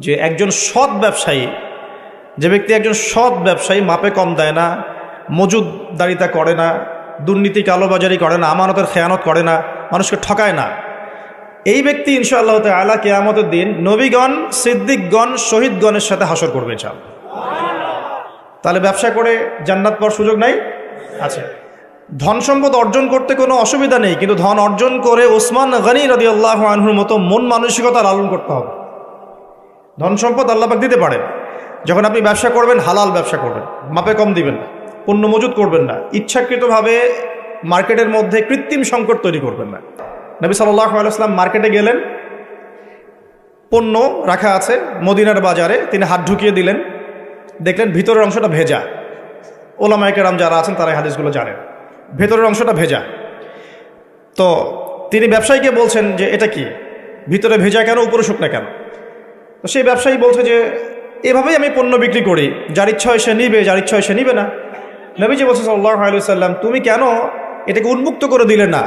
যে একজন সৎ ব্যবসায়ী, যে ব্যক্তি একজন সৎ ব্যবসায়ী, মাপে কম দেয় না, মজুদদারিতা করে না, দুর্নীতি কালোবাজারি করে না, আমানতের খেয়ানত করে না, মানুষকে ঠকায় না, এই ব্যক্তি ইনশাআল্লাহ তাআলা কিয়ামতের দিন নবীগণ, সিদ্দিকগণ, শহীদগণের সাথে হাসর করবে ইনশাআল্লাহ। তাহলে ব্যবসা করে জান্নাত পাওয়ার সুযোগ নাই? আছে। ধন সম্পদ অর্জন করতে কোনো অসুবিধা নেই, কিন্তু ধন অর্জন করে ওসমান গনি রাদিয়াল্লাহু আনহুর মতো মন মানসিকতা লালন করতে হবে। ধন সম্পদ আল্লাহ পাক দিতে পারেন। যখন আপনি ব্যবসা করবেন, হালাল ব্যবসা করবেন, মাপে কম দিবেন না, পণ্য মজুত করবেন না, ইচ্ছাকৃতভাবে মার্কেটের মধ্যে কৃত্রিম সংকট তৈরি করবেন না। নবী সাল্লাল্লাহু আলাইহি ওয়াসাল্লাম মার্কেটে গেলেন, পণ্য রাখা আছে মদিনার বাজারে, তিনি হাত ঢুকিয়ে দিলেন, দেখলেন ভিতরের অংশটা ভেজা। ওলামায়ে কেরাম যারা আছেন তারা এই হাদিসগুলো জানেন, ভেতরের অংশটা ভেজা। তো তিনি ব্যবসায়ীকে বলছেন যে এটা কি, ভিতরে ভেজা কেন, উপরে শুকনা কেন? তো সেই ব্যবসায়ী বলছে যে এভাবেই আমি পণ্য বিক্রি করি, যার ইচ্ছা হয় সে নিবে, যার ইচ্ছা হয় সে নিবে না। নবীজি বলছেন সাল্লাল্লাহু আলাইহি ওয়াসাল্লাম, তুমি কেন এটাকে উন্মুক্ত করে দিলে না?